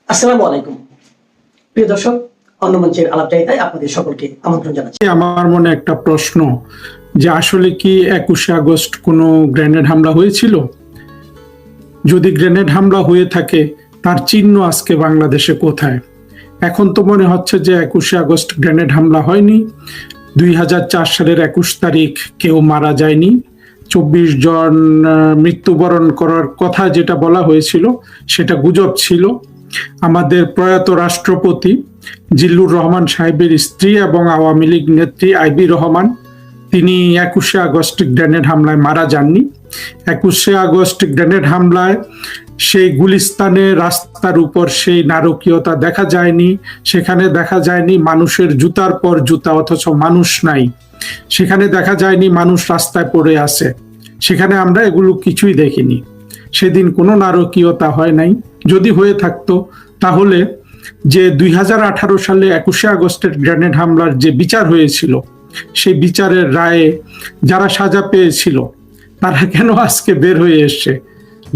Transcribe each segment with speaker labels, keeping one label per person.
Speaker 1: আসসালামু আলাইকুম প্রিয় দর্শক, অন্য মঞ্চের আলাপচারিতায় আপনাদের সকলকে আমন্ত্রণ জানাচ্ছি।
Speaker 2: আমার মনে একটা প্রশ্ন যে আসলে কি 21শে আগস্ট কোনো গ্রেনেড হামলা হয়েছিল? যদি গ্রেনেড হামলা হয়ে থাকে তার চিহ্ন আজকে বাংলাদেশে কোথায়? এখন তো মনে হচ্ছে যে 21শে আগস্ট গ্রেনেড হামলা হয়নি। 2004 সালের 21 তারিখ কেউ মারা যায়নি। 24 জন মৃত্যুবরণ করার কথা যেটা বলা হয়েছিল সেটা গুজব ছিল। আমাদের প্রয়াত রাষ্ট্রপতি জিল্লুর রহমান সাহেবের স্ত্রী এবং আওয়ামী লীগ নেত্রী আইবি রহমান, তিনি 21শে আগস্ট গ্রেনেড হামলায় মারা যাননি। 21শে আগস্ট গ্রেনেড হামলায় সেই গুলিস্তানে রাস্তার উপর সেই নারকীয়তা দেখা যায়নি। সেখানে দেখা যায়নি মানুষের জুতার পর জুতা, অথচ মানুষ নাই। সেখানে দেখা যায়নি মানুষ রাস্তায় পড়ে আছে। সেখানে আমরা এগুলো কিছুই দেখিনি। সেদিন কোনো নারকীয়তা হয় নাই। যদি হয়ে থাকতো তাহলে যে 2018 সালে 21শে আগস্টের গ্রেনেড হামলার যে বিচার হয়েছিল, সেই বিচারের রায়ে যারা সাজা পেয়েছিল তারা কেন আজকে বের হয়ে এসছে?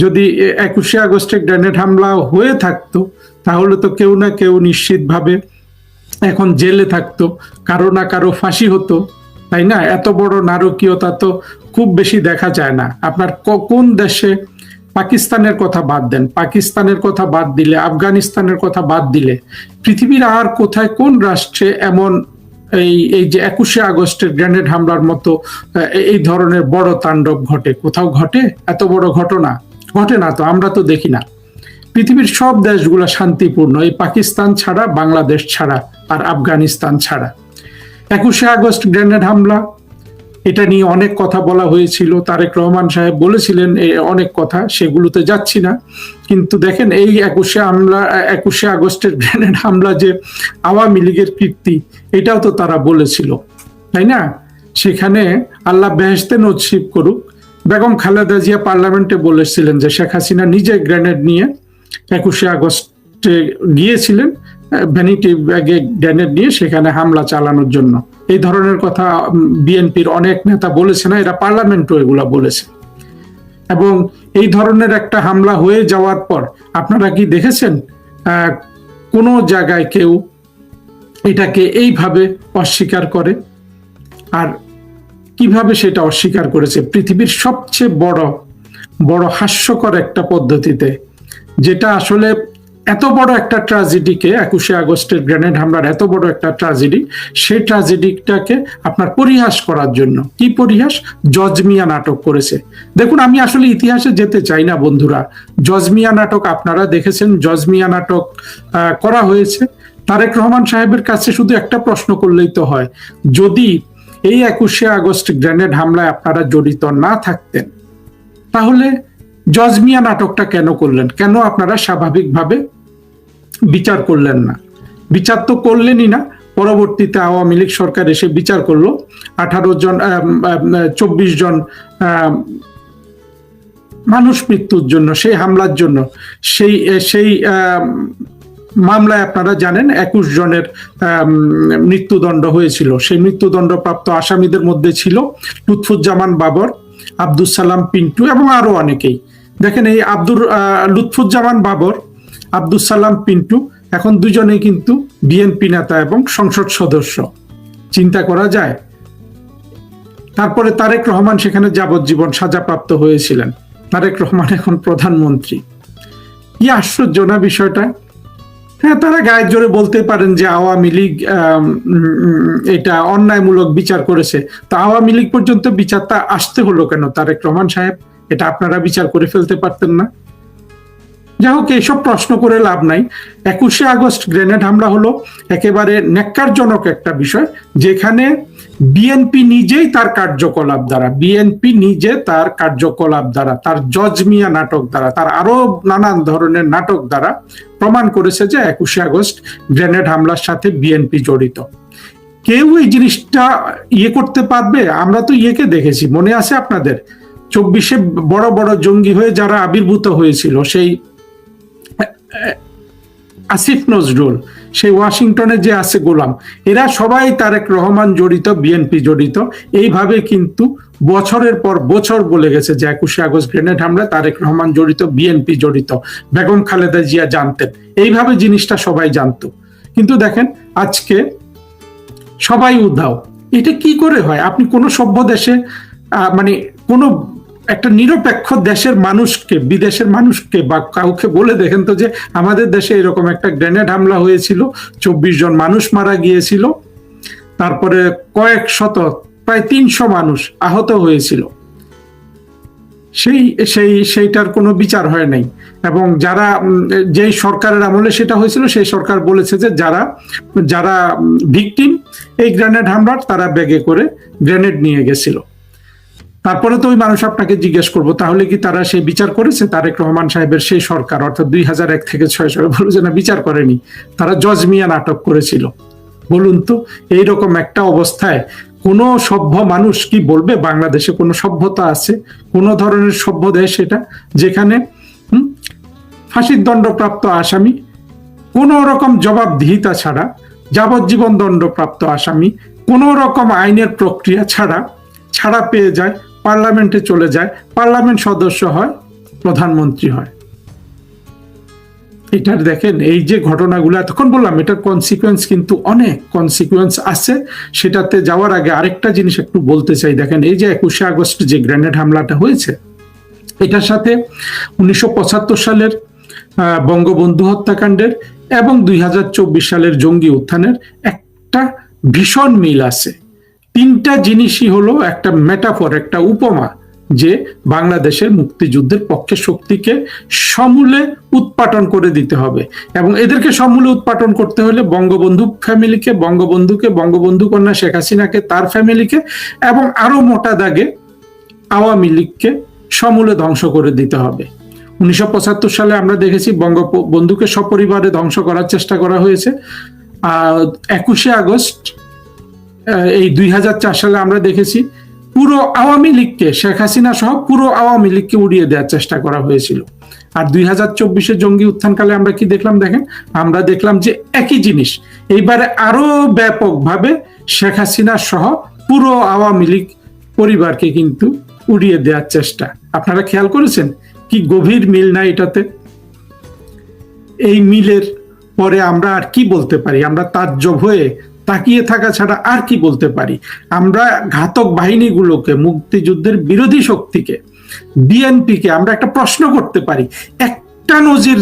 Speaker 2: যদি 21শে আগস্টে গ্রেনেড হামলা হয়ে থাকতো তাহলে তো কেউ না কেউ নিশ্চিতভাবে এখন জেলে থাকতো, কারো না কারো ফাঁসি হতো, তাই না? এত বড় নারকীয়তা তো খুব বেশি দেখা যায় না। আপনার কোন দেশে, পাকিস্তানের কথা বাদ দেন, পাকিস্তানের কথা বাদ দিলে, আফগানিস্তানের কথা বাদ দিলে, পৃথিবীর আর কোথায় কোন রাষ্ট্রে এমন এই যে 21শে আগস্টের গ্রেনেড হামলার মতো এই ধরনের বড় তাণ্ডব ঘটে? কোথাও ঘটে? এত বড় ঘটনা ঘটে না তো, আমরা তো দেখি না। পৃথিবীর সব দেশগুলো শান্তিপূর্ণ, এই পাকিস্তান ছাড়া, বাংলাদেশ ছাড়া আর আফগানিস্তান ছাড়া। 21শে আগস্ট গ্রেনেড হামলা, এটা নিয়ে অনেক কথা বলা হয়েছিল। তারেক রহমান সাহেব বলেছিলেন অনেক কথা, সেগুলোতে যাচ্ছি না। কিন্তু দেখেন, এই 21শে আগস্টের গ্রেনেড হামলা যে আওয়ামী লীগের কীর্তি, এটাও তো তারা বলেছিল, তাই না? সেখানে আল্লাহ বেহেশতে নসিব করুক, বেগম খালেদা জিয়া পার্লামেন্টে বলেছিলেন যে শেখ হাসিনা নিজে গ্রেনেড নিয়ে 21শে আগস্টে গিয়েছিলেন, ভ্যানিটি ব্যাগে গ্রেনেড নিয়ে সেখানে হামলা চালানোর জন্য। এই ধরনের কথা বিএনপির অনেক নেতা বলেছে না, এরা পার্লামেন্টও এগুলা বলেছে। এবং এই ধরনের একটা হামলা হয়ে যাওয়ার পর আপনারা কি দেখেছেন কোন জায়গায় কেউ এটাকে এইভাবে অস্বীকার করে? আর কিভাবে সেটা অস্বীকার করেছে? পৃথিবীর সবচেয়ে বড় হাস্যকর একটা পদ্ধতিতে, যেটা আসলে এত বড় একটা ট্র্যাজেডিকে, 21শে আগস্টের গ্রেনেড হামলার এত বড় একটা ট্র্যাজেডি, সেই ট্র্যাজেডিটাকে আপনার পরিহাস করার জন্য, কি পরিহাস? জজমিয়া নাটক করেছে। দেখুন, আমি আসলে ইতিহাসে যেতে চাই না বন্ধুরা। জজমিয়া নাটক আপনারা দেখেছেন, জজমিয়া নাটক করা হয়েছে। তারেক রহমান সাহেবের কাছে শুধু একটা প্রশ্ন করলেই তো হয়, যদি এই 21শে আগস্ট গ্রেনেড হামলায় আপনারা জড়িত না থাকতেন তাহলে জজমিয়া নাটকটা কেন করলেন? কেন আপনারা স্বাভাবিকভাবে বিচার করলেন না? বিচার তো করলেনই না। পরবর্তীতে আওয়ামী লীগ সরকার এসে বিচার করলো, 24 জন মানুষ মৃত্যুর জন্য, সেই হামলার জন্য। সেই মামলায় আপনারা জানেন 21 জনের মৃত্যুদণ্ড হয়েছিল। সেই মৃত্যুদণ্ডপ্রাপ্ত আসামিদের মধ্যে ছিল লুৎফুজ্জামান বাবর, আব্দুস সালাম পিন্টু এবং আরো অনেকেই। দেখেন, এই লুৎফুজ্জামান বাবর, আব্দুস সালাম পিন্টু এখন দুজনেই কিন্তু বিএনপি নেতা এবং সংসদ সদস্য। চিন্তা করা যায়? তারপরে তারেক রহমান সেখানে যাবজ্জীবন সাজাপ্রাপ্ত হয়েছিলেন। তারেক রহমান এখন প্রধানমন্ত্রী। কি আশ্চর্য না বিষয়টা? হ্যাঁ, তারা গায়ের জোরে বলতে পারেন যে আওয়ামী লীগ এটা অন্যায়মূলক বিচার করেছে। তো আওয়ামী লীগ পর্যন্ত বিচারটা আসতে হলো কেন তারেক রহমান সাহেব? এটা আপনারা বিচার করে ফেলতে পারতেন না? যাই হোক, এইসব প্রশ্ন করে লাভ নাই। 21শে আগস্ট গ্রেনেড হামলা হলো একেবারে ন্যাক্কারজনক একটা বিষয়, যেখানে বিএনপি নিজেই তার কার্যকলাপ দ্বারা, তার জজমিয়া নাটক দ্বারা, তার আরো নানান ধরনের নাটক দ্বারা প্রমাণ করেছে যে 21শে আগস্ট গ্রেনেড হামলার সাথে বিএনপি জড়িত। কেউ এই জিনিসটা করতে পারবে? আমরা তো ইয়েকে দেখেছি, মনে আছে আপনাদের? 24শে বড় বড় জঙ্গি হয়ে যারা আবির্ভূত হয়েছিল, সেই আসিফ নজরুল, সেই ওয়াশিংটনে যে আছে গোলাম, এরা সবাই তারেক রহমান জড়িত, বিএনপি জড়িত। এইভাবে কিন্তু বছরের পর বছর বলে গেছে যে 21শে আগস্ট গ্রেনেড হামলা তারেক রহমান জড়িত, বিএনপি জড়িত, বেগম খালেদা জিয়া জানতেন, এইভাবে জিনিসটা সবাই জানতো। কিন্তু দেখেন আজকে সবাই উধাও। এটা কি করে হয়? আপনি কোন সভ্য দেশে মানে কোন একটা নিরপেক্ষ দেশের মানুষকে, বিদেশের মানুষকে বা কাউকে বলে দেখেন তো যে আমাদের দেশে এরকম একটা গ্রেনেড হামলা হয়েছিল, 24 জন মানুষ মারা গিয়েছিল, তারপরে কয়েক শত, প্রায় 300 মানুষ আহত হয়েছিল, সেইটার কোনো বিচার হয় নাই। এবং যারা যেই সরকারের আমলে সেটা হয়েছিল, সেই সরকার বলেছে যে যারা যারা ভিকটিম এই গ্রেনেড হামলার, তারা ব্যাগে করে গ্রেনেড নিয়ে গেছিল। তারপরে তো ওই মানুষ আপনাকে জিজ্ঞেস করবো, তাহলে কি তারা সেই বিচার করেছে? তারেক রহমান সাহেবের সেই সরকার, অর্থাৎ 2001 থেকে 6 সালে, বলছে না বিচার করেনি, তারা জজ মিয়া নাটক করেছিল। বলুন তো, এইরকম একটা অবস্থায় কোন সভ্য মানুষ কি বলবে বাংলাদেশে কোনো সভ্যতা আছে? কোন ধরনের সভ্য দেশ এটা, যেখানে ফাঁসির দণ্ডপ্রাপ্ত আসামি কোন রকম জবাবদিহিতা ছাড়া, যাবজ্জীবন দণ্ডপ্রাপ্ত আসামি কোন রকম আইনের প্রক্রিয়া ছাড়া ছাড়া পেয়ে যায়, পার্লামেন্টে চলে যায়, পার্লামেন্ট সদস্য হয়, প্রধানমন্ত্রী হয়। এটার দেখেন এই যে ঘটনাগুলো এতক্ষণ বললাম, এটার কনসিকুয়েন্স কিন্তু অনেক কনসিকুয়েন্স আছে। সেটাতে যাওয়ার আগে আরেকটা জিনিস একটু বলতে চাই। দেখেন এই যে 21শে আগস্ট যে গ্রেনেড হামলাটা হয়েছে, এটার সাথে 1975 সালের বঙ্গবন্ধু হত্যাকাণ্ডের এবং 2024 সালের জঙ্গি উত্থানের একটা ভীষণ মিল আছে। তিনটা জিনিসই হলো একটা মেটাফর, একটা উপমা, যে বাংলাদেশের মুক্তিযুদ্ধের পক্ষে শক্তিকে সমূলে উৎপাটন করে দিতে হবে। এবং এদেরকে সমূলে উৎপাটন করতে হলে বঙ্গবন্ধু ফ্যামিলিকে, বঙ্গবন্ধু কন্যা শেখ হাসিনাকে, তার ফ্যামিলিকে, এবং আরো মোটা দাগে আওয়ামী লীগকে সমূলে ধ্বংস করে দিতে হবে। 1975 সালে আমরা দেখেছি বঙ্গবন্ধুকে সপরিবারে ধ্বংস করার চেষ্টা করা হয়েছে। 21শে আগস্ট এই 2004 সালে আমরা দেখেছি পুরো আওয়ামী লীগকে, শেখ হাসিনা সহ পুরো আওয়ামী লীগকে উড়িয়ে দেওয়ার চেষ্টা করা হয়েছিল। আর 2024 জঙ্গি উত্থানকালে আমরা কি দেখলাম? দেখেন, আমরা দেখলাম যে একই জিনিস এইবারে আরো ব্যাপকভাবে শেখ হাসিনা সহ পুরো আওয়ামী লীগ পরিবারকে কিন্তু উড়িয়ে দেওয়ার চেষ্টা। আপনারা খেয়াল করেছেন কি গভীর মিল না এটাতে? এই মিলের পরে আমরা আর কি বলতে পারি? আমরা তাজ্জব হয়ে তাকিয়ে থাকা ছাড়া আর কি বলতে পারি? আমরা ঘাতক বাহিনীগুলোকে, মুক্তিযুদ্ধের বিরোধী শক্তিকে, বিএনপিকে আমরা একটা প্রশ্ন করতে পারি, একটা নজির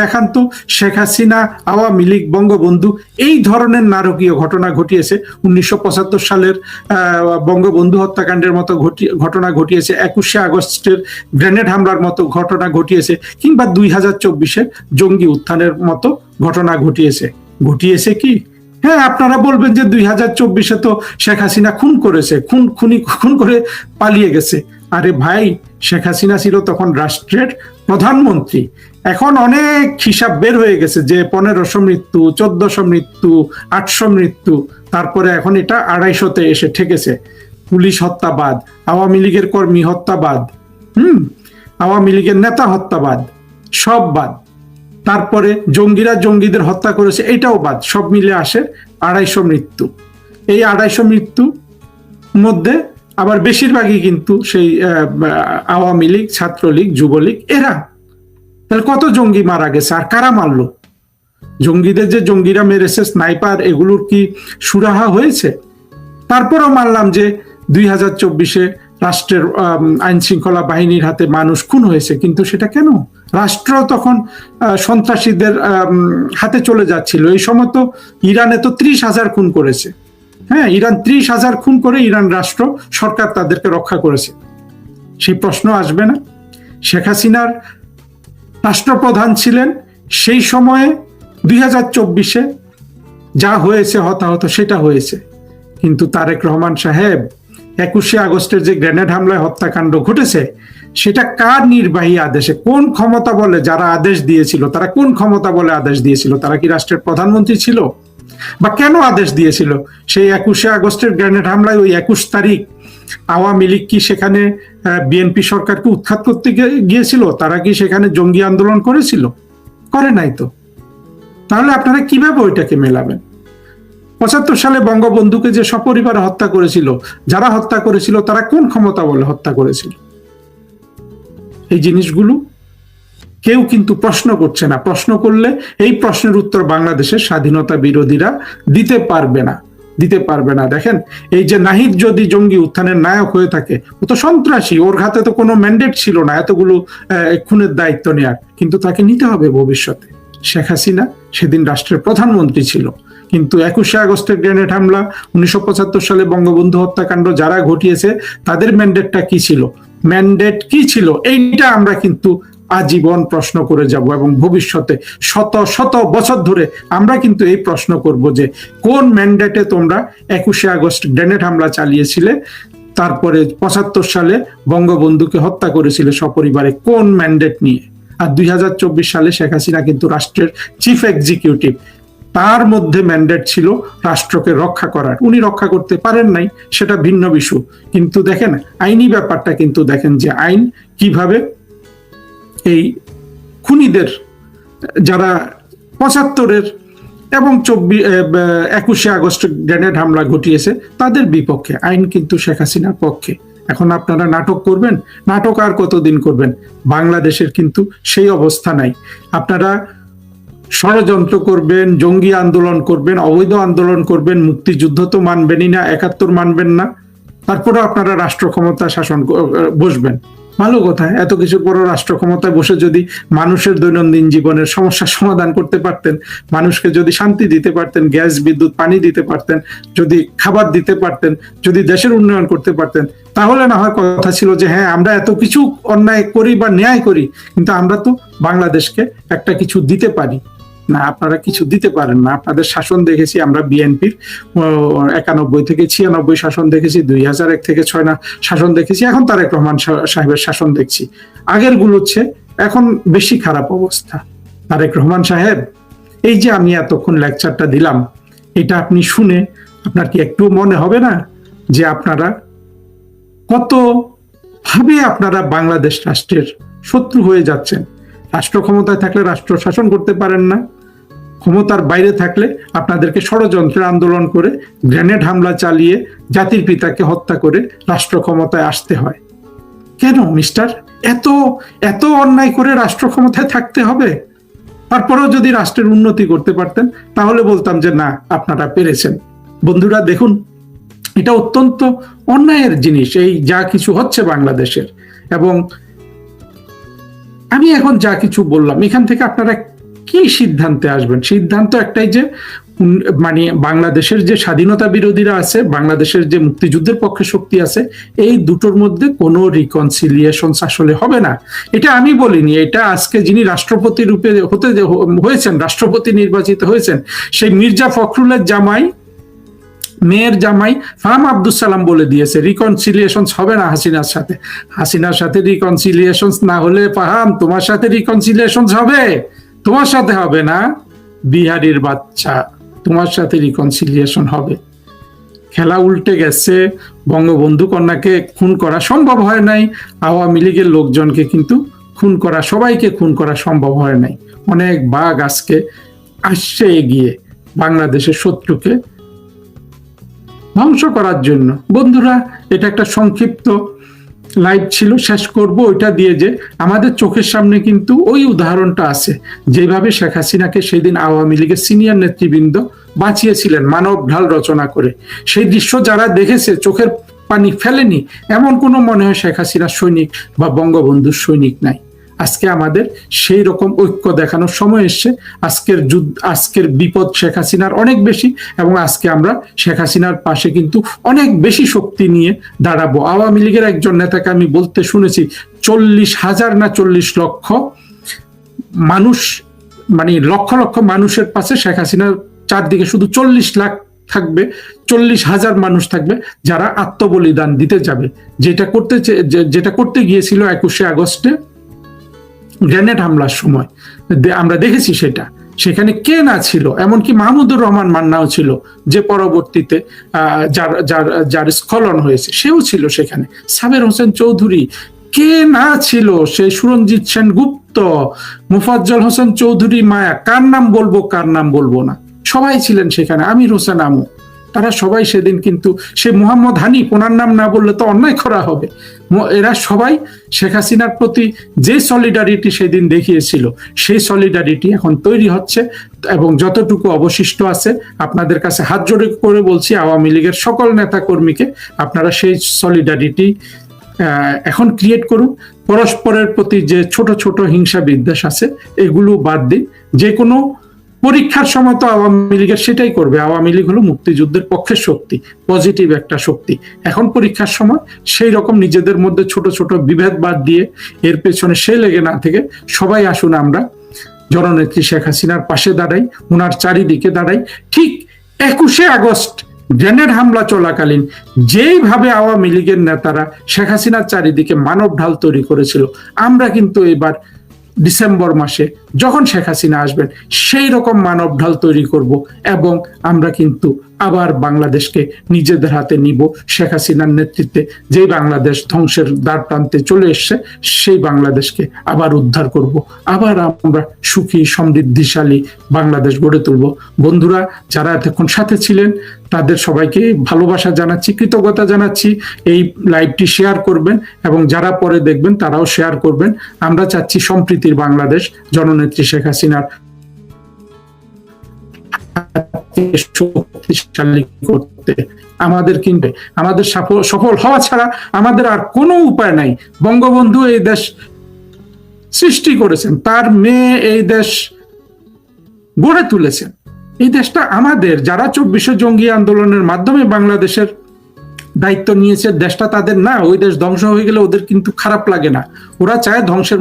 Speaker 2: দেখান তো শেখ হাসিনা, আওয়ামী লীগ, বঙ্গবন্ধু এই ধরনের নারকীয় ঘটনা ঘটিয়েছে। 1975 সালের বঙ্গবন্ধু হত্যাকাণ্ডের মতো ঘটনা ঘটিয়েছে, 21শে আগস্টের গ্রেনেড হামলার মতো ঘটনা ঘটিয়েছে, কিংবা 2024 জঙ্গি উত্থানের মতো ঘটনা ঘটিয়েছে কি? হ্যাঁ, আপনারা বলবেন যে 2024 তো শেখ হাসিনা খুন করেছে, খুন করে পালিয়ে গেছে। আরে ভাই, শেখ হাসিনা ছিল তখন রাষ্ট্রের প্রধানমন্ত্রী। এখন অনেক হিসাব বের হয়ে গেছে যে 1500 মৃত্যু, 1400 মৃত্যু, 800 মৃত্যু, তারপরে এখন এটা 250-তে এসে ঠেকেছে। পুলিশ হত্যাবাদ, আওয়ামী লীগের কর্মী হত্যাবাদ, আওয়ামী লীগের নেতা হত্যাবাদ, সব বাদ। তারপরে জঙ্গিদের হত্যা করেছে, এটাও বাদ। সব মিলে আসে 250 মৃত্যু। এই 250 মৃত্যু মধ্যে আবার বেশিরভাগই কিন্তু সেই আওয়ামী লীগ, ছাত্রলীগ, যুবলীগ, এরা। তাহলে কত জঙ্গি মারা গেছে? আর কারা মারলো? জঙ্গিদের যে জঙ্গিরা মেরেছে, স্নাইপার, এগুলোর কি সুরাহা হয়েছে? তারপরও মানলাম যে 2024 রাষ্ট্রের আইন শৃঙ্খলা বাহিনীর হাতে মানুষ খুন হয়েছে, কিন্তু সেটা কেন? রাষ্ট্র তখন সন্ত্রাসীদের হাতে চলে যাচ্ছিল। এই সময় তো ইরানে তো 30,000 খুন করেছে। হ্যাঁ, ইরান 30,000 খুন করে ইরান রাষ্ট্র সরকার তাদেরকে রক্ষা করেছে। সেই প্রশ্ন আসবে না? শেখ হাসিনার রাষ্ট্রপ্রধান ছিলেন সেই সময়ে, 2024 যা হয়েছে হতাহত সেটা হয়েছে। কিন্তু তারেক রহমান সাহেব 21শে আগস্টের যে গ্রেনেড হামলায় হত্যাকাণ্ড ঘটেছে, সেটা কার নির্বাহী আদেশে, কোন ক্ষমতা বলে যারা আদেশ দিয়েছিল, তারা কোন ক্ষমতা বলে আদেশ দিয়েছিল? তারা কি রাষ্ট্রের প্রধানমন্ত্রী ছিল? বা কেন আদেশ দিয়েছিল? সেই 21শে আগস্টের গ্রেনেড হামলায় ওই 21 তারিখ আওয়ামী লীগ কি সেখানে বিএনপি সরকারকে উৎখাত করতে গিয়েছিল? তারা কি সেখানে জঙ্গি আন্দোলন করেছিল? করে নাই তো। তাহলে আপনারা কিভাবে ওইটাকে মেলাবেন? 75 সালে বঙ্গবন্ধুকে যে সপরিবারে হত্যা করেছিল, যারা হত্যা করেছিল তারা কোন ক্ষমতা বলে হত্যা করেছিল? এই জিনিসগুলো কেউ কিন্তু প্রশ্ন করছে না। প্রশ্ন করলে এই প্রশ্নের উত্তর বাংলাদেশের স্বাধীনতা বিরোধীরা দিতে পারবে না। দেখেন, এই যে নাহিদ যদি জঙ্গি উত্থানের নায়ক হয়ে থাকে, ও তো সন্ত্রাসী, ওর হাতে তো কোনো ম্যান্ডেট ছিল না এতগুলো খুনের দায়িত্ব নেয়ার, কিন্তু তাকে নিতে হবে ভবিষ্যতে। শেখ হাসিনা সেদিন রাষ্ট্রের প্রধানমন্ত্রী ছিল, কিন্তু 21শে আগস্টের গ্রেনেড হামলা, 1975 সালে বঙ্গবন্ধু হত্যাকাণ্ড যারা ঘটিয়েছে তাদের ম্যান্ডেটটা কি ছিল? এইটা আমরা কিন্তু আজীবন প্রশ্ন করে যাব, এবং ভবিষ্যতে শত শত বছর ধরে আমরা কিন্তু এই প্রশ্ন করব যে কোন ম্যান্ডেটে তোমরা 21শে আগস্ট গ্রেনেড হামলা চালিয়েছিলে, তারপরে 75 সালে বঙ্গবন্ধুকে হত্যা করেছিলে সপরিবারে, কোন ম্যান্ডেট নিয়ে? আর 2024 সালে শেখ হাসিনা কিন্তু রাষ্ট্রের চিফ এক্সিকিউটিভ, তার মধ্যে ম্যান্ডেট ছিল রাষ্ট্রকে রক্ষা করার। উনি রক্ষা করতে পারেন নাই, সেটা ভিন্ন বিষয়। কিন্তু দেখেন আইনি ব্যাপারটা, কিন্তু দেখেন যে আইন কিভাবে এই খুনিদের, যারা 75-এর এবং 21শে আগস্ট গ্রেনেড হামলা ঘটিয়েছে, তাদের বিপক্ষে আইন কিন্তু শেখ হাসিনার পক্ষে। এখন আপনারা নাটক করবেন, নাটক আর কতদিন করবেন? বাংলাদেশের কিন্তু সেই অবস্থা নাই। আপনারা ষড়যন্ত্র করবেন, জঙ্গি আন্দোলন করবেন, অবৈধ আন্দোলন করবেন, মুক্তিযুদ্ধ তো মানবেনই না, 71 মানবেন না, তারপরে আপনারা রাষ্ট্র ক্ষমতা শাসন বসবেন। ভালো কথা, এত কিছু পর রাষ্ট্র ক্ষমতায় বসে যদি মানুষের দৈনন্দিন জীবনের সমস্যার সমাধান করতে পারতেন, মানুষকে যদি শান্তি দিতে পারতেন, গ্যাস, বিদ্যুৎ, পানি দিতে পারতেন, যদি খাবার দিতে পারতেন, যদি দেশের উন্নয়ন করতে পারতেন, তাহলে না হয় কথা ছিল যে হ্যাঁ আমরা এত কিছু অন্যায় করি বা ন্যায় করি, কিন্তু আমরা তো বাংলাদেশকে একটা কিছু দিতে পারি না। আপনারা কিছু দিতে পারেন না। আপনাদের শাসন দেখেছি আমরা বিএনপির 91 থেকে 96 শাসন দেখেছি, 2001 থেকে 6 না শাসন দেখেছি, এখন তারেক রহমান সাহেবের শাসন দেখছি। আগের গুলোচ্ছে এখন বেশি খারাপ অবস্থা। তারেক রহমান সাহেব, এই যে আমি এতক্ষণ লেকচারটা দিলাম, এটা আপনি শুনে আপনার কি একটু মনে হবে না যে আপনারা কত ভাবে আপনারা বাংলাদেশ রাষ্ট্রের শত্রু হয়ে যাচ্ছেন? রাষ্ট্র ক্ষমতায় থাকলে রাষ্ট্র শাসন করতে পারেন না, ক্ষমতার বাইরে থাকলে আপনাদেরকে ষড়যন্ত্রের আন্দোলন করে, গ্রেনেড হামলা চালিয়ে, জাতির পিতাকে হত্যা করে রাষ্ট্র ক্ষমতায় আসতে হয়। কেন মিস্টার? এত অন্যায় করে রাষ্ট্র ক্ষমতায় থাকতে হবে? তারপরেও যদি রাষ্ট্রের উন্নতি করতে পারতেন তাহলে বলতাম যে না, আপনারা পেরেছেন। বন্ধুরা দেখুন, এটা অত্যন্ত অন্যায়ের জিনিস এই যা কিছু হচ্ছে বাংলাদেশের। এবং আমি এখন যা কিছু বললাম, এখান থেকে আপনারা কি সিদ্ধান্তে আসবেন? সিদ্ধান্ত একটাই যে মানে বাংলাদেশের যে স্বাধীনতা বিরোধীরা আছে, বাংলাদেশের যে মুক্তিযুদ্ধের পক্ষে শক্তি আছে, এই দুটোর মধ্যে কোনো রিকনসিলিয়েশন আসলে হবে না। এটা আমি বলিনি, এটা আজকে যিনি রাষ্ট্রপতি রূপে হয়েছেন, রাষ্ট্রপতি নির্বাচিত হয়েছেন, সেই মির্জা ফখরুলের জামাই, মেয়ের জামাই ফাহাম আব্দুল সালাম বলে দিয়েছে রিকনসিলিয়েশন হবে না হাসিনার সাথে রিকনসিলিয়েশন না হলে ফাহাম তোমার সাথে রিকনসিলিয়েশন হবে, তোমার সাথে হবে না, বিহারির বাচ্চা, তোমার সাথে রিকনসিলিয়েশন হবে। খেলা উল্টে গেছে। বঙ্গবন্ধু কন্যাকে খুন করা সম্ভব হয় নাই, আওয়ামী লীগের লোকজনকে কিন্তু খুন করা, সবাইকে খুন করা সম্ভব হয় নাই। অনেক বাঘ আজকে আসছে এগিয়ে বাংলাদেশের শত্রুকে ধ্বংস করার জন্য। বন্ধুরা, এটা একটা সংক্ষিপ্ত লাইভ ছিল, শেষ করব ওইটা দিয়ে যে আমাদের চোখের সামনে কিন্তু ওই উদাহরণটা আছে, যেভাবে শেখ হাসিনাকে সেদিন আওয়ামী লীগের সিনিয়র নেতৃবৃন্দ বাঁচিয়েছিলেন মানব ঢাল রচনা করে। সেই দৃশ্য যারা দেখেছে চোখের পানি ফেলেনি এমন কোনো মনে হয় শেখ হাসিনার সৈনিক বা বঙ্গবন্ধুর সৈনিক নাই। আজকে আমাদের সেই রকম ঐক্য দেখানোর সময় এসছে। আজকের বিপদ শেখ হাসিনার অনেক বেশি, এবং আজকে আমরা শেখ হাসিনার পাশে কিন্তু অনেক বেশি শক্তি নিয়ে দাঁড়াবো। আওয়ামী লীগের একজন নেতাকে আমি বলতে শুনেছি 40,000 না 40 লক্ষ মানুষ, মানে লক্ষ লক্ষ মানুষের পাশে শেখ হাসিনার চারদিকে শুধু 40 লাখ থাকবে, 40,000 মানুষ থাকবে যারা আত্মবলিদান দিতে যাবে। যেটা করতে গিয়েছিল 21শে আগস্টে গ্রেনেড হামলার সময় আমরা দেখেছি। সেখানে কে না ছিল? এমনকি মাহমুদুর রহমান মান্নাও ছিল, যে পরবর্তীতে যার স্খলন হয়েছে, সেও ছিল সেখানে। সাবের হোসেন চৌধুরী, কে না ছিল, সেই সুরঞ্জিত সেনগুপ্ত, মোফাজ্জল হোসেন চৌধুরী মায়া, কার নাম বলবো কার নাম বলবো না, সবাই ছিলেন সেখানে, আমির হোসেন আমু, তারা সবাই সেদিন কিন্তু, সে মোহাম্মদ হানিফ, ওনার নাম না বললে তো অন্যায় করা হবে, এরা সবাই শেখ হাসিনার প্রতি যে সলিডারিটি সেদিন দেখিয়েছিল, সেই সলিডারিটি এখন তৈরি হচ্ছে। এবং যতটুকু অবশিষ্ট আছে, আপনাদের কাছে হাত জোড়ে করে বলছি, আওয়ামী লীগের সকল নেতা কর্মীকে, আপনারা সেই সলিডারিটি এখন ক্রিয়েট করুন। পরস্পরের প্রতি যে ছোট ছোট হিংসা বিদ্বেষ আছে, এগুলো বাদ দিন। যে কোনো পরীক্ষার সময় তো আওয়ামী লীগের সেটাই করবে, আওয়ামী লীগ হলো মুক্তিযুদ্ধের পক্ষের শক্তি, পজিটিভ একটা শক্তি। এখন পরীক্ষার সময় সেই রকম নিজেদের মধ্যে ছোট ছোট বিভেদ বাদ দিয়ে, এর পেছনে সে লেগে না থেকে, সবাই আসুন আমরা জননেত্রী শেখ হাসিনার পাশে দাঁড়াই, ওনার চারিদিকে দাঁড়াই। ঠিক 21শে আগস্ট গ্রেনেড হামলা চলাকালীন যেইভাবে আওয়ামী লীগের নেতারা শেখ হাসিনার চারিদিকে মানব ঢাল তৈরি করেছিল, আমরা কিন্তু এবার ডিসেম্বর মাসে যখন শেখ হাসিনা আসবেন, সেই রকম মানব ঢাল তৈরি করব এবং আমরা কিন্তু আবার বাংলাদেশকে নিজেদের হাতে নিব। শেখ হাসিনার নেতৃত্বে যেই বাংলাদেশ ধ্বংসের দ্বার প্রান্তে চলে এসছে, সেই বাংলাদেশকে আবার উদ্ধার করব, আবার আমরা সুখী সমৃদ্ধিশালী বাংলাদেশ গড়ে তুলব। বন্ধুরা, যারা এতক্ষণ সাথে ছিলেন তাদের সবাইকে ভালোবাসা জানাচ্ছি, কৃতজ্ঞতা জানাচ্ছি। এই লাইভটি শেয়ার করবেন এবং যারা পরে দেখবেন তারাও শেয়ার করবেন। আমরা চাচ্ছি সম্প্রীতির বাংলাদেশ, জননেত্রী শেখ হাসিনার শক্তিশালী করতে। আমাদের কিন্তু আমাদের সফল হওয়া ছাড়া আমাদের আর কোনো উপায় নাই। বঙ্গবন্ধু এই দেশ সৃষ্টি করেছেন, তার মেয়ে এই দেশ গড়ে তুলেছেন। এই দেশটা আমাদের, যারা 24শে জঙ্গি আন্দোলনের মাধ্যমে বাংলাদেশের দায়িত্ব নিয়েছে, দেশটা তাদের না। ওই দেশ ধ্বংস হয়ে গেলে ওদের কিন্তু খারাপ লাগে না, ওরা চায় ধ্বংসের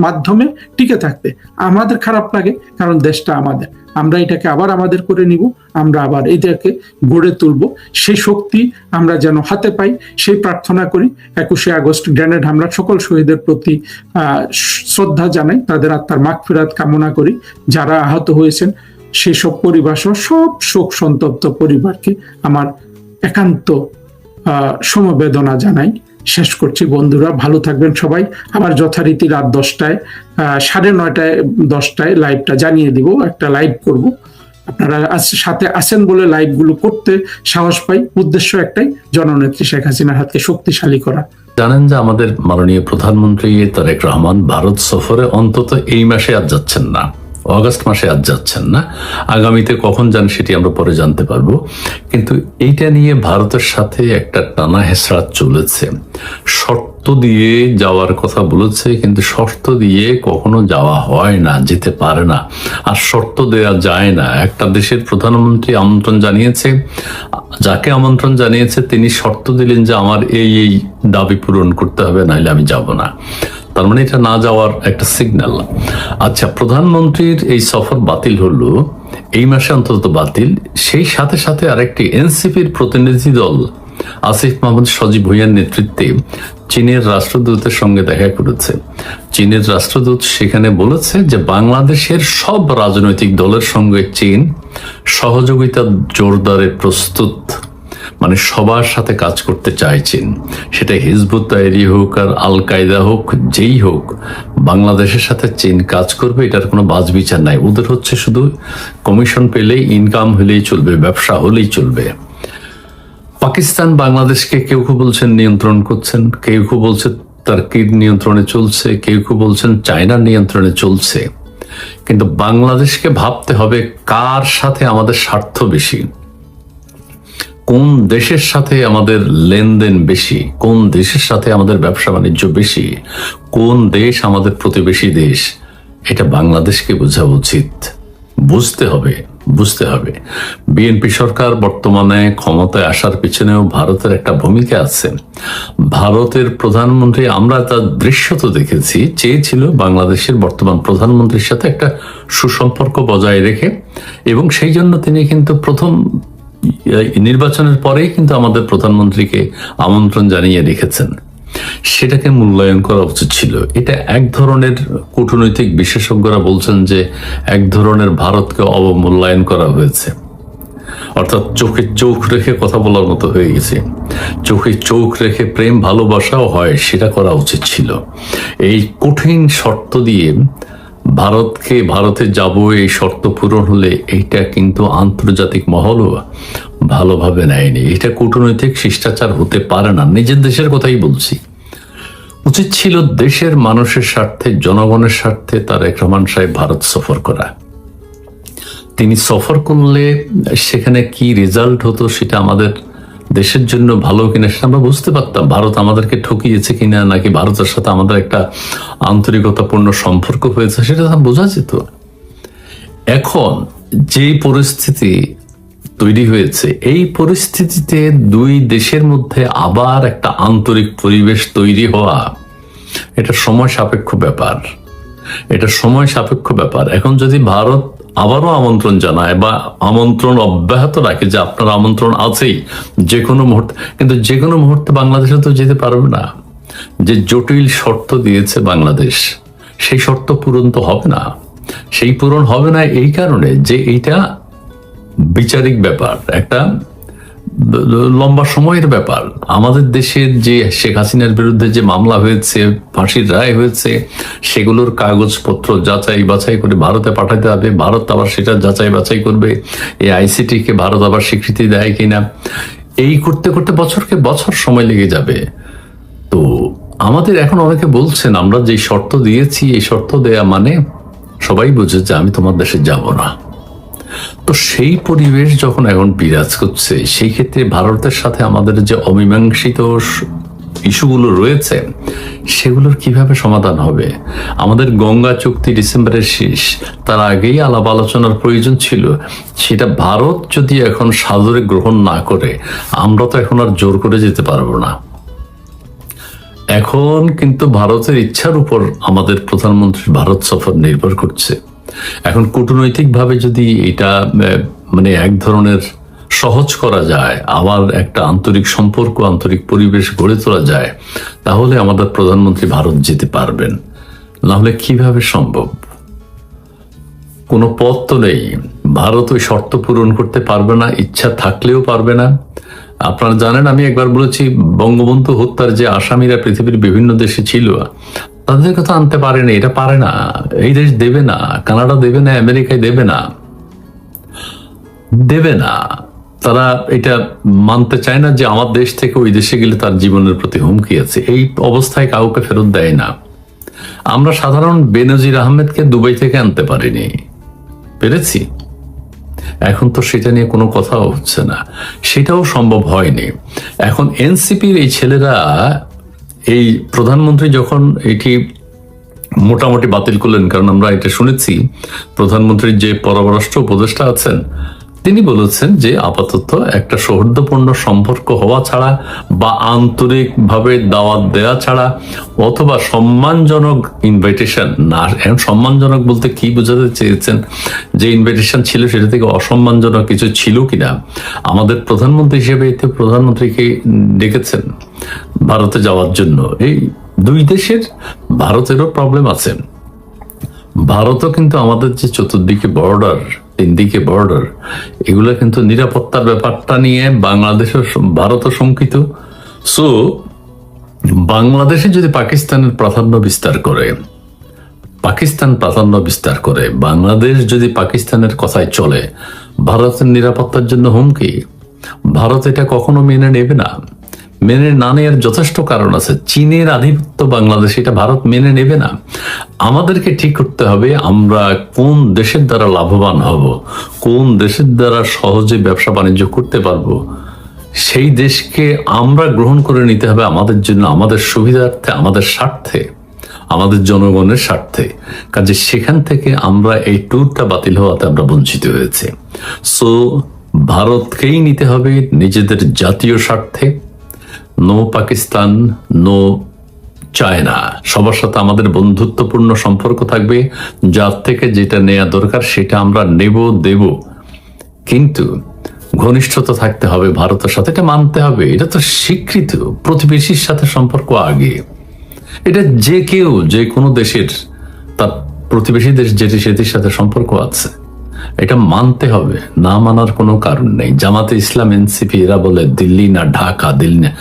Speaker 2: মাধ্যমে টিকে থাকতে। আমাদের খারাপ লাগে কারণ দেশটা আমাদের, আমরা এটাকে আবার আমাদের করে নিব, আমরা আবার এটাকে গড়ে তুলব। সেই শক্তি আমরা যেন হাতে পাই, সেই প্রার্থনা করি। 21শে আগস্ট গ্রেনেড হামলার সকল শহীদের প্রতি শ্রদ্ধা জানাই, তাদের আত্মার মাগফিরাত কামনা করি। যারা আহত হয়েছেন সেই সব পরিবার সহ সব শোক সন্তপ্ত পরিবারকে আমার একান্ত সমবেদনা জানাই। শেষ করছি বন্ধুরা, ভালো থাকবেন সবাই। আবার যথারীতি রাত 10টায়, 9:30টায় 10টায় লাইভটা জানিয়ে দিব, একটা লাইভ করব। আপনারা সাথে আসেন বলে লাইভগুলো করতে সাহস পাই। উদ্দেশ্য একটাই, জননেত্রী শেখ হাসিনার হাতকে শক্তিশালী করা।
Speaker 3: জানেন যে আমাদের মাননীয় প্রধানমন্ত্রী তারেক রহমান ভারত সফরে অন্তত এই মাসে আজ যাচ্ছেন না, অগাস্ট মাসে আজ যাচ্ছেন না, আগামীতে কখন যান সেটি আমরা পরে জানতে পারবো। কিন্তু এইটা নিয়ে ভারতের সাথে একটা টানা হেঁচড়া চলেছে। শর্ত দিয়ে যাওয়ার কথা বলেছে, কিন্তু শর্ত দিয়ে কখনো যাওয়া হয় না, যেতে পারে না, আর শর্ত দেওয়া যায় না। একটা দেশের প্রধানমন্ত্রী আমন্ত্রণ জানিয়েছে, যাকে আমন্ত্রণ জানিয়েছে তিনি শর্ত দিলেন যে আমার এই এই দাবি পূরণ করতে হবে, নাহলে আমি যাব না। তার মানে এটা না যাওয়ার একটা সিগন্যাল। আচ্ছা, প্রধানমন্ত্রীর এই সফর বাতিল হলো, এই মাসে অন্তত বাতিল। সেই সাথে সাথে আরেকটি এনসিপির প্রতিনিধি দল আসিফ মাহমুদ সজীব ভুঁইয়ার নেতৃত্বে চীনের রাষ্ট্রদূতের সঙ্গে দেখা করেছে। চীনের রাষ্ট্রদূত সেখানে বলেছে যে বাংলাদেশের সব রাজনৈতিক দলের সঙ্গে চীন সহযোগিতা জোরদারে প্রস্তুত, মানে সবার সাথে কাজ করতে চাইছেন। সেটা হিজবুত তাহরির হোক আর আল কায়দা হোক, যেই হোক, বাংলাদেশের সাথে চীন কাজ করবে, এটার কোনো বাজ বিচার নাই। ওদের হচ্ছে শুধু কমিশন পেলেই, ইনকাম হলেই চলবে, ব্যবসা হলেই চলবে। পাকিস্তান বাংলাদেশকে কেউ কেউ বলছেন নিয়ন্ত্রণ করছেন, কেউ কেউ বলছে তুর্কির নিয়ন্ত্রণে চলছে, কেউ কেউ বলছেন চায়নার নিয়ন্ত্রণে চলছে। কিন্তু বাংলাদেশকে ভাবতে হবে কার সাথে আমাদের স্বার্থ বেশি, কোন দেশের সাথে আমাদের লেনদেন বেশি, কোন দেশের সাথে আমাদের ব্যবসা বাণিজ্য বেশি, কোন দেশ আমাদের প্রতিবেশী দেশ। এটা বাংলাদেশকে বোঝা উচিত, বুঝতে হবে। বিএনপি সরকার বর্তমানে ক্ষমতায় আসার পিছনেও ভারতের একটা ভূমিকা আছে। ভারতের প্রধানমন্ত্রী, আমরা তার দৃশ্য তো দেখেছি, চেয়েছিল বাংলাদেশের বর্তমান প্রধানমন্ত্রীর সাথে একটা সুসম্পর্ক বজায় রেখে, এবং সেই জন্য তিনি কিন্তু প্রথম নির্বাচনের পরেই কিন্তু আমাদের প্রধানমন্ত্রীকে আমন্ত্রণ জানিয়ে রেখেছেন। সেটাকে মূল্যায়ন করা উচিত ছিল। এটা এক ধরনের, কূটনৈতিক বিশেষজ্ঞরা বলছেন যে এক ধরনের ভারতকে অবমূল্যায়ন করা হয়েছে। অর্থাৎ চোখে চোখ রেখে কথা বলার মতো হয়ে গেছে। চোখে চোখ রেখে প্রেম ভালোবাসাও হয়, সেটা করা উচিত ছিল। এই কঠিন শর্ত দিয়ে ভারতে যাব, এই শর্ত পূরণ হলে এইটা কিন্তু আন্তর্জাতিক মহলও ভালোভাবে নেয়নি। এটা কূটনৈতিক শিষ্টাচার হতে পারে না। নিজের দেশের কথাই বলছি। উচিত ছিল দেশের মানুষের স্বার্থে, জনগণের স্বার্থে তারেক রহমান সাহেব ভারত সফর করা। তিনি সফর করলে সেখানে কি রেজাল্ট হতো সেটা আমাদের দেশের জন্য ভালো কিনা সেটা আমরা বুঝতে পারতাম। ভারত আমাদেরকে ঠকিয়েছে কিনা, নাকি ভারতের সাথে আমাদের একটা আন্তরিকতাপূর্ণ সম্পর্ক হয়েছে সেটা বোঝা যেত। এখন যে পরিস্থিতি তৈরি হয়েছে, এই পরিস্থিতিতে দুই দেশের মধ্যে আবার একটা আন্তরিক পরিবেশ তৈরি হওয়া, এটা সময় সাপেক্ষ ব্যাপার। এখন যদি ভারত আবারও আমন্ত্রণ জানায় বা আমন্ত্রণ অব্যাহত রাখে যে আপনার আমন্ত্রণ আছেই যে কোনো মুহূর্তে, কিন্তু যে কোনো মুহূর্তে বাংলাদেশে তো যেতে পারবে না। যে জটিল শর্ত দিয়েছে বাংলাদেশ, সেই শর্ত পূরণ তো হবে না। সেই পূরণ হবে না এই কারণে যে এইটা বিচারিক ব্যাপার, একটা লম্বা সময়ের ব্যাপার। আমাদের দেশের যে শেখ হাসিনার বিরুদ্ধে যে মামলা হয়েছে, ফাঁসির রায় হয়েছে, সেগুলোর কাগজপত্র যাচাই বাছাই করে ভারতে পাঠাতে হবে। ভারত আবার সেটা যাচাই বাছাই করবে, এই আইসিটি কে ভারত আবার স্বীকৃতি দেয় কিনা, এই করতে করতে বছরকে বছর সময় লেগে যাবে। তো আমাদের এখন অনেকে বলছেন আমরা যে শর্ত দিয়েছি, এই শর্ত দেয়া মানে সবাই বুঝে যে আমি তোমার দেশে যাব না। তো সেই পরিবেশ যখন এখন বিরাজ করছে, সেই ক্ষেত্রে ভারতের সাথে আমাদের যে অমীমাংসিত ইস্যুগুলো রয়েছে, সেগুলোর কিভাবে সমাধান হবে? আমাদের গঙ্গা চুক্তি ডিসেম্বরের শেষ, তার আগেই আলাপ আলোচনার প্রয়োজন ছিল। সেটা ভারত যদি এখন সাদরে গ্রহণ না করে, আমরা তো এখন আর জোর করে যেতে পারবো না। এখন কিন্তু ভারতের ইচ্ছার উপর আমাদের প্রধানমন্ত্রীর ভারত সফর নির্ভর করছে। এখন কূটনৈতিকভাবে যদি এটা মানে এক ধরনের সহজ করা যায়, আবার একটা আন্তরিক সম্পর্ক, আন্তরিক পরিবেশ গড়ে তোলা যায়, তাহলে আমাদের প্রধানমন্ত্রী ভারত যেতে পারবেন। না হলে কিভাবে সম্ভব? কোনো পথ তো নেই। ভারত ওই শর্ত পূরণ করতে পারবে না, ইচ্ছা থাকলেও পারবে না। আপনারা জানেন, আমি একবার বলেছি, বঙ্গবন্ধু হত্যার যে আসামিরা পৃথিবীর বিভিন্ন দেশে ছিল, তাদের কথা আনতে পারেনি। এটা পারে না, এই দেশ দেবে না, কানাডা দেবে না, আমেরিকায় দেবে না। তারা এটা মানতে চায় না যে আমার দেশ থেকে ওই দেশে গেলে তার জীবনের প্রতি হুমকি আছে। এই অবস্থায় কাউকে ফেরত দেয় না। আমরা সাধারণ বেনজির আহমেদকে দুবাই থেকে আনতে পারিনি, পেরেছি। এখন তো সেটা নিয়ে কোনো কথাও হচ্ছে না, সেটাও সম্ভব হয়নি। এখন এনসিপির এই ছেলেরা, এই প্রধানমন্ত্রী যখন এটি মোটামুটি বাতিল করলেন, কারণ আমরা এটা শুনেছি প্রধানমন্ত্রীর যে পররাষ্ট্র উপদেষ্টা আছেন, তিনি বলেছেন যে আপাতত একটা সৌহার্দ্যপূর্ণ সম্পর্ক হওয়া ছাড়া বা আন্তরিকভাবে দাওয়াত দেওয়া ছাড়া, অথবা সম্মানজনক ইনভাইটেশন না। এখন সম্মানজনক বলতে কি বোঝাতে চেয়েছেন? যে ইনভাইটেশন ছিল সেটা থেকে অসম্মানজনক কিছু ছিল কিনা? আমাদের প্রধানমন্ত্রী হিসেবে এতে প্রধানমন্ত্রীকে ডেকেছেন ভারতে যাওয়ার জন্য। এই দুই দেশের, ভারতেরও প্রবলেম আছে। ভারতও কিন্তু আমাদের যে চতুর্দিকে বর্ডার, তিনদিকে বর্ডার, এগুলো কিন্তু নিরাপত্তার ব্যাপারটা নিয়ে বাংলাদেশের ভারতও শঙ্কিত। সো বাংলাদেশে যদি পাকিস্তানের প্রাধান্য বিস্তার করে, বাংলাদেশ যদি পাকিস্তানের কথায় চলে, ভারতের নিরাপত্তার জন্য হুমকি। ভারত এটা কখনো মেনে নেবে না। মেনে না নেওয়ার যথেষ্ট কারণ আছে। চীনের আধিপত্য বাংলাদেশ, এটা ভারত মেনে নেবে না। আমাদেরকে ঠিক করতে হবে আমরা কোন দেশের দ্বারা লাভবান হব, কোন দেশের দ্বারা সহজে ব্যবসা বাণিজ্য করতে পারবো, সেই দেশকে আমরা গ্রহণ করে নিতে হবে আমাদের জন্য, আমাদের সুবিধার্থে, আমাদের স্বার্থে, আমাদের জনগণের স্বার্থে। কাজে সেখান থেকে আমরা এই ট্যুরটা বাতিল হওয়াতে আমরা বঞ্চিত হয়েছে। সো ভারতকেই নিতে হবে নিজেদের জাতীয় স্বার্থে। নো পাকিস্তান, নো চায়না, সবার সাথে আমাদের বন্ধুত্বপূর্ণ সম্পর্ক থাকবে। যার থেকে যেটা নেওয়া দরকার সেটা আমরা দেব, কিন্তু ঘনিষ্ঠতা থাকতে হবে ভারতের সাথে, এটা মানতে হবে। এটা তো স্বীকৃত। প্রতিবেশীর সাথে সম্পর্ক আগে, এটা যে কেউ, যে কোনো দেশের তার প্রতিবেশী দেশ যেটি সেটির সাথে সম্পর্ক আছে। এটা মানতে হবে, না মানার কোনো কারণ নেই। জামাতে ইসলাম, এনসিপি এরা বলে দিল্লি না ঢাকা, দিল্লি না,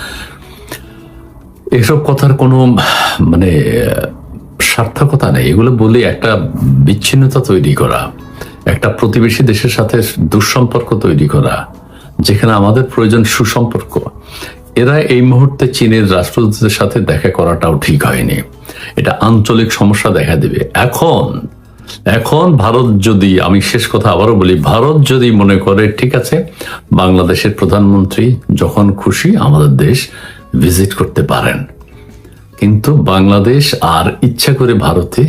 Speaker 3: এসব কথার কোনো মানে সার্থকতা নেই। এগুলো বলে একটা বিচ্ছিন্নতা তৈরি করা, একটা প্রতিবেশী দেশের সাথে দুঃসম্পর্ক তৈরি করা, যেখানে আমাদের প্রয়োজন সুসম্পর্ক। এরা এই মুহূর্তে চীনের রাষ্ট্রদূতের সাথে দেখা করাটাও ঠিক হয়নি, এটা আঞ্চলিক সমস্যা দেখা দেবে। এখন ভারত যদি, আমি শেষ কথা আবারও বলি, ভারত যদি মনে করে ঠিক আছে বাংলাদেশের প্রধানমন্ত্রী যখন খুশি আমাদের দেশ ভিজিট করতে পারেন, কিন্তু বাংলাদেশ আর ইচ্ছা করে ভারতে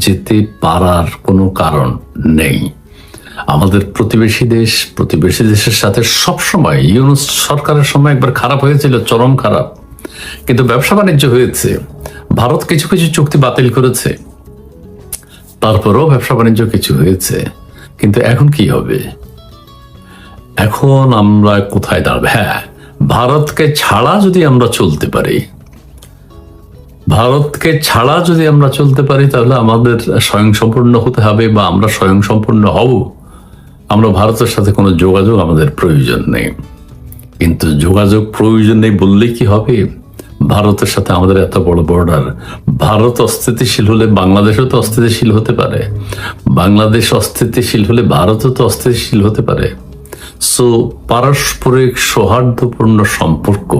Speaker 3: যেতে পারার কোনো কারণ নেই। আমাদের প্রতিবেশী দেশের সাথে সবসময়, ইউনূস সরকারের সময় একবার খারাপ হয়েছিল, চরম খারাপ, কিন্তু ব্যবসা বাণিজ্য হয়েছে। ভারত কিছু কিছু চুক্তি বাতিল করেছে, তারপরেও ব্যবসা বাণিজ্য কিছু হয়েছে। কিন্তু এখন কি হবে? এখন আমরা কোথায় দাঁড়াবো? হ্যাঁ, ভারতকে ছাড়া যদি আমরা চলতে পারি, তাহলে আমাদের স্বয়ংসম্পূর্ণ হতে হবে, বা আমরা স্বয়ংসম্পূর্ণ হব। আমরা ভারতের সাথে কোনো যোগাযোগ আমাদের প্রয়োজন নেই। কিন্তু যোগাযোগ প্রয়োজন নেই বললে কি হবে? ভারতের সাথে আমাদের এত বড় বর্ডার। ভারত অস্থিতিশীল হলে বাংলাদেশও তো অস্থিতিশীল হতে পারে, বাংলাদেশ অস্থিতিশীল হলে ভারতও তো অস্থিতিশীল হতে পারে। সো পারস্পরিক সৌহার্দ্যপূর্ণ সম্পর্ক